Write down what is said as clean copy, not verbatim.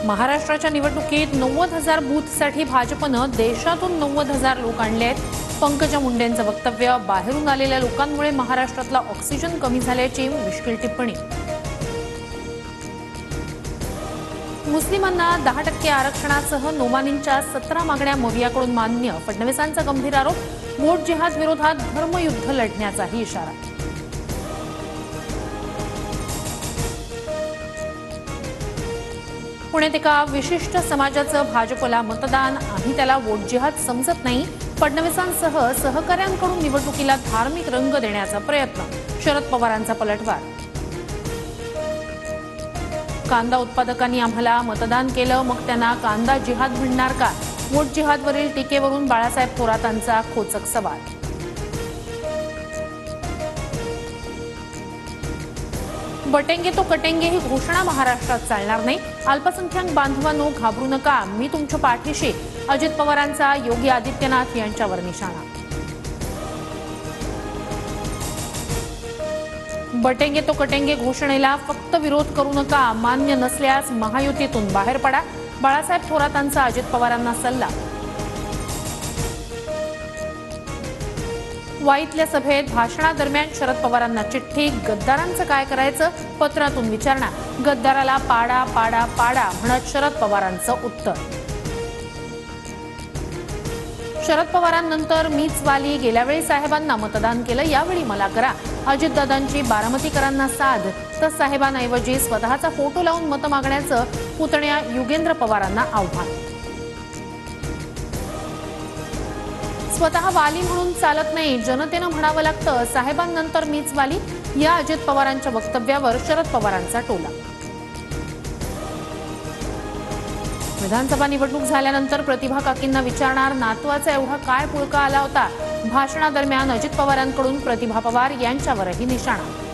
महाराष्ट्राच्या निवडणुकीत 90,000 बूथसाठी भाजपनं देशातून 90,000 लोक आणले आहेत। पंकजा मुंडेंचं वक्तव्य, बाहेरून आलेल्या लोकांमुळे महाराष्ट्रातला ऑक्सिजन कमी झाल्याची मुश्किल टिप्पणी। मुस्लिमांना 10% आरक्षणासह नोमानींच्या 17 मागण्या मवियाकडून मान्य। फडणवीसांचा गंभीर आरोप, वोट जिहाद विरोधात धर्मयुद्ध लढण्याचाही इशारा। पुण्यात एका विशिष्ट समाजाचं भाजपला मतदान, आम्ही त्याला वोट जिहाद समजत नाही। फडणवीसांसह सहकाऱ्यांकडून निवडणुकीला धार्मिक रंग देण्याचा प्रयत्न, शरद पवारांचा पलटवार। कांदा उत्पादकांनी आम्हाला मतदान केलं, मग त्यांना कांदा जिहाद म्हणणार का? वोट जिहादवरील टीकेवरून बाळासाहेब थोरातांचा खोचक सवाल। बटेंगे तो कटेंगे ही घोषणा महाराष्ट्रात चालणार नाही। अल्पसंख्याक बांधवांनो, घाबरू नका, मी तुमच्या पाठीशी। अजित पवारांचा योगी आदित्यनाथ यांच्यावर निशाणा। बटेंगे तो कटेंगे घोषणेला फक्त विरोध करू नका, मान्य नसल्यास महायुतीतून बाहेर पडा। बाळासाहेब थोरातांचा अजित पवारांना सल्ला। वाईतल्या सभेत भाषणादरम्यान शरद पवारांना चिठ्ठी, गद्दारांचं काय करायचं? पत्रातून विचारणा, गद्दाराला पाडा पाडा पाडा म्हणत शरद पवारांचं उत्तर। शरद पवारांनंतर मीच वाली, गेल्या वेळी साहेबांना मतदान केलं, यावेळी मला करा। अजितदादांची बारामतीकरांना साध, तर साहेबांऐवजी स्वतःचा फोटो लावून मत मागण्याचं पुतण्या युगेंद्र पवारांना आव्हान। स्वतः वाली म्हणून चालत नाही, जनतेनं म्हणावं लागतं, साहेबांनंतर मीच वाली, या अजित पवारांच्या वक्तव्यावर शरद पवारांचा टोला। विधानसभा निवडणूक झाल्यानंतर प्रतिभा काकींना विचारणार, नातवाचा एवढा काय पुळका आला होता? भाषणादरम्यान अजित पवारांकडून प्रतिभा पवार यांच्यावरही निशाणा।